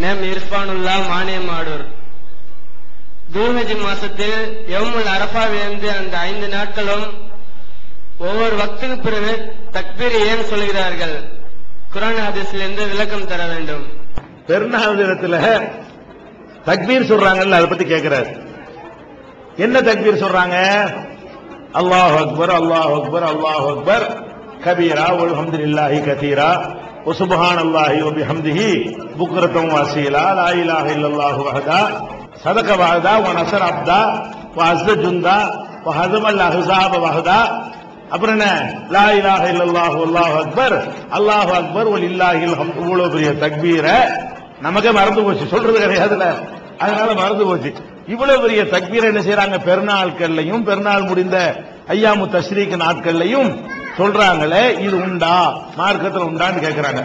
Name Irfanullah மானியமாடூர். துல்ஹஜ் மாசத்தில் யௌமுல் அரஃபாவிலிருந்து அந்த 5 நாட்களும் ஒவ்வொரு வக்துக்கு பிறகு தக்பீர் ஏன் சொல்கிறார்கள்? குர்ஆன் ஹதீஸிலிருந்து விளக்கம் தர வேண்டும். பெருநாள் தினத்துல தக்பீர் சொல்றாங்கல்ல, அதை பத்தி கேட்கிறார். என்ன தக்பீர் சொல்றாங்க? அல்லாஹு அக்பர் அல்லாஹு அக்பர் அல்லாஹு அக்பர் கபீரா வல்ஹம்துலில்லாஹி கதீரா வசுப்ஹானல்லாஹி வபிஹம்திஹி புக்ரத்தம் வஸீலா லா இலாஹ இல்லல்லாஹு வஹதா சதக வஹதா வநஸர அப்தா வஅஸ்ஸ ஜுந்தா வஹஸமல் அஹ்ஸாப வஹதா. அப்புறம் என்ன? லா இலாஹ இல்லல்லாஹு அல்லாஹு அக்பர் அல்லாஹு அக்பர் வலில்லாஹில் ஹம்து. இவ்வளவு பெரிய தக்பீரை நமக்கே மறந்து போச்சு, சொல்றது கிடையாதுல, அதனால மறந்து போச்சு. இவ்வளவு பெரிய தக்பீரை என்ன செய்யறாங்க? பெருநாட்கள்லையும் பெருநாள் முடிந்த ஐயாமு தஷ்ரீக் நாட்கள்லையும் சொல்றாங்களே, இது உண்டா, மார்க்கத்தில் உண்டான்னு கேட்கிறாங்க.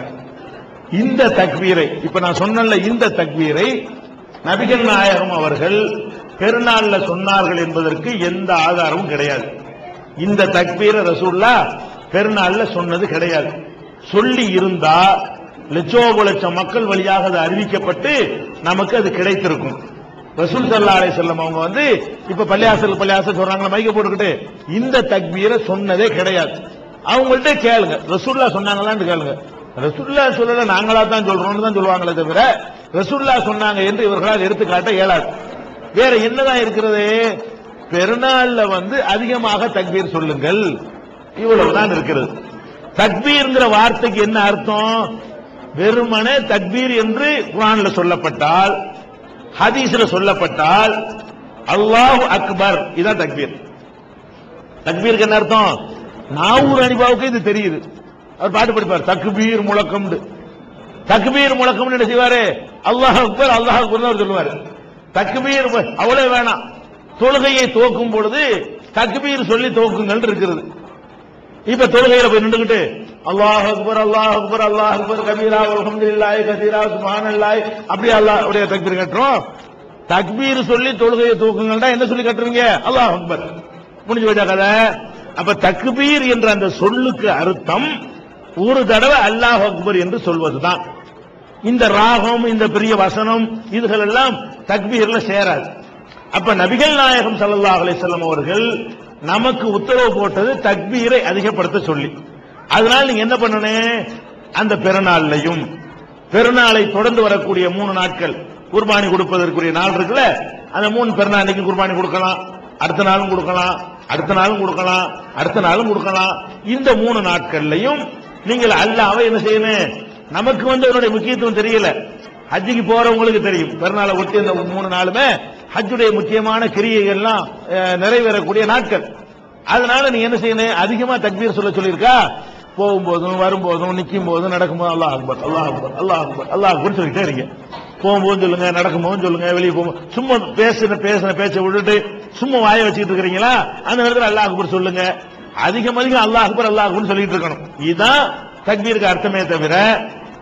இந்த தக்பீரை இப்ப நான் சொன்ன இந்த தக்பீரை நபிகள் நாயகம் அவர்கள் பெருநாள்ல சொன்னார்கள் என்பதற்கு எந்த ஆதாரமும் கிடையாது. இந்த தக்பீரை ரசூலுல்லாஹ் பெருநாள்ல சொன்னது கிடையாது. சொல்லி இருந்தா லட்சோபலட்சம் மக்கள் வழியாக அது அறிவிக்கப்பட்டு நமக்கு அது கிடைத்திருக்கும். ரசூல் ஸல்லல்லாஹு அலைஹி வஸல்லம் அவங்க இப்ப பள்ளியாசல் சொல்றாங்க, மைக்க போட்டுக்கிட்டு இந்த தக்பீரை சொன்னதே கிடையாது. அவங்கள்ட்ட கேளுங்க, ரசூலுல்லாஹ் சொன்னாங்களான்னு கேளுங்க. ரசூலுல்லாஹ் சொல்லல, நாங்களா தான் சொல்றோம்னு தான் சொல்லுவாங்களே தவிர ரசூலுல்லாஹ் சொன்னாங்க என்று இவர்களால் எடுத்துக்காட்ட இயலாது. வேற என்னதான் இருக்கிறது? பெருநாள்ல அதிகமாக தக்பீர் சொல்லுங்கள், இவ்வளவுதான் இருக்கிறது. தக்பீர்ங்கிற வார்த்தைக்கு என்ன அர்த்தம்? வெறுமனே தக்பீர் என்று குர்ஆன்ல சொல்லப்பட்டால், ஹதீஸ்ல சொல்லப்பட்டால் அல்லாஹு அக்பர், இதான் தக்பீர். தக்பீருக்கு என்ன அர்த்தம்? நாவூர் அனிபாவுக்கு இது தெரியுது. அவர் பாட்டு படிப்பார், தக்பீர் முழக்கம். தக்பீர் முழக்கம் என்ன செய்வாரு? அல்லாஹ் அக்பர் அல்லாஹ் அக்பர் அவர் சொல்லுவாரு. தக்பீர் அவ்வளவு வேணாம், தொழுகையை துவக்கும் பொழுது தக்பீர் சொல்லி துவக்குங்கள் இருக்கிறது. இப்ப தொழுகையில போய் நின்றுகிட்டு அல்லாஹ் அக்பர் அல்லாஹ் அக்பர் அல்லாஹ் அக்பர் கபீரா வல்ஹம்துலில்லாஹி கதீரா சுப்ஹானல்லாஹி அப்படி அல்லாஹ் உடைய தக்பீர் கட்டுறோம். தக்பீர் சொல்லி தொழுகையை துவக்குங்கள்டா என்ன சொல்லி கட்டுறீங்க? அல்லாஹ் அக்பர். முடிஞ்சு போயிட்டா கதை. அப்ப தக்பீர் என்ற அந்த சொல்லுக்கு அர்த்தம் ஒரு தடவை அல்லாஹ் அக்பர் என்று சொல்வதுதான். இந்த ராகம், இந்த பெரிய வசனம், இதுகள் எல்லாம் தக்பீர்ல சேராது. அப்ப நபிகள் நாயகம் ஸல்லல்லாஹு அலைஹி வஸல்லம் அவர்கள் நமக்கு உத்தரவு போட்டது தக்பீரை அதிகப்படுத்த சொல்லி. அதனால நீங்க என்ன பண்ணணும்? அந்த பெருநாளையும் பெருநாளை தொடர்ந்து வரக்கூடிய 3 நாட்கள் குர்பானி கொடுப்பதற்குரிய நாள் இருக்குல்ல, அந்த 3 பெருநாளைக்கு குர்பானி கொடுக்கலாம், அடுத்த நாளும் கொடுக்கலாம், அடுத்த நாளும் கொடுக்கலாம், அடுத்த நாளும் கொடுக்கலாம். இந்த 3 நாட்கள்லையும் நீங்கள் அல்லாஹ்வை என்ன செய்யணும்? நமக்கு அதனுடைய முக்கியத்துவம் தெரியல, ஹஜ்ஜுக்கு போறவங்களுக்கு தெரியும். பெருநாளை ஒட்டி அந்த 3 நாளுமே ஹஜ்ஜுடைய முக்கியமான கிரியைகள்லாம் நிறைவேறக்கூடிய நாட்கள். அதனால நீங்க என்ன செய்யணும்? அதிகமா தக்பீர் சொல்லியிருக்கா, போகும்போதும் வரும்போதும் நிற்கும் போதும் நடக்கும் போதும் அல்லாஹ் அக்பர் அல்லாஹ் அக்பர் அல்லாஹ் அக்பர் அல்லாஹ் அக்பர் சொல்லிட்டே இருங்க. போகும்போது சொல்லுங்க, நடக்கும் போதும் சொல்லுங்க, வெளியே போகும் சும்மா பேசின பேச்சை விட்டுட்டு சும்மா வாய வச்சுக்கிட்டு இருக்கிறீங்களா, அந்த நேரத்தில் அல்லாஹ் அக்பர் சொல்லுங்க. அதிகம் அல்லாஹ் அக்பர் அல்லாஹ் அக்பர் சொல்லிட்டு இருக்கணும். இதுதான் தக்பீருக்கு அர்த்தமே தவிர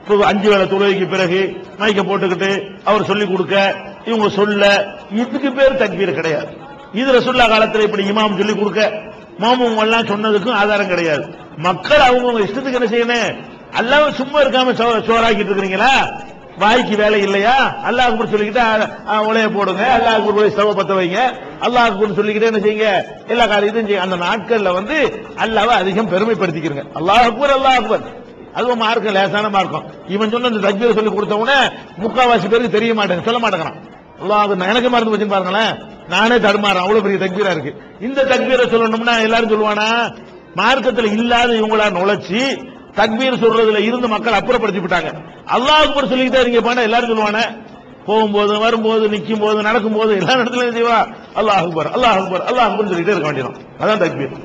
5 வேளை தொழுகைக்கு பிறகு மைக்க போட்டுக்கிட்டு அவர் சொல்லி கொடுக்க இவங்க சொல்ல, இதுக்கு பேர் தக்பீர் கிடையாது. இது ரசூலுல்லாஹ் காலத்தில் இப்படி இமாம் சொல்லி கொடுக்க மாமும் எல்லாம் சொன்னதுக்கும் ஆதாரம் கிடையாது. மக்கள் அவங்க இஷ்டத்துக்கு என்ன செய்யணும்? அல்லாஹ் சும்மா இருக்காம சோறாக்கிட்டு இருக்கிறீங்களா? வாய்க்கு வேலை இல்லையா? அல்லாஹ் அக்பர் சொல்லிக்கிட்டு உலைய போடுங்க, அல்லாஹ் அக்பர் ஸ்டவ் பத்த வைங்க, அல்லாஹ் அக்பர் சொல்லிக்கிட்டே என்ன செய்யுங்க? எல்லா காரியத்தையும் செய்யுங்க. அந்த நாட்கள்ல அல்லாஹ்வை அதிகம் பெருமைப்படுத்திக்கிறங்க. அல்லாஹ் அக்பர் அல்லாஹ் அக்பர், அதுவும் மார்க்கம் லேசான மார்க்கம். இவன் சொன்ன அந்த தக்பீர் சொல்லி கொடுத்தவன முக்காவாசி பேருக்கு தெரிய மாட்டேங்க, சொல்ல மாட்டேங்கிறான். அல்லாஹ் எனக்கு மறந்து போச்சு பாருங்களேன், நானே தடுமாறேன், அவ்வளவு பெரிய தக்பீரா இருக்கு. இந்த தக்பீரை சொல்லணும்னா எல்லாரும் சொல்லுவானா? மார்க்கத்தில் இல்லாத இவங்களா நுழைச்சி தக்பீர் சொல்றதுல இருந்து மக்கள் அப்புறப்படுத்தி விட்டாங்க. அல்லாஹ் அக்பர் சொல்லிக்கிட்டே இருங்க பாண்டா எல்லாரும் சொல்லுவானே, போகும்போது வரும்போது நிற்கும் போது நடக்கும் போது எல்லா இடத்துலயும் செய்வா அல்லாஹ் அக்பர் அல்லாஹ் அக்பர் அல்லாஹ் அக்பர் சொல்லிட்டே இருக்க வேண்டியதான். அதான் தக்பீர்.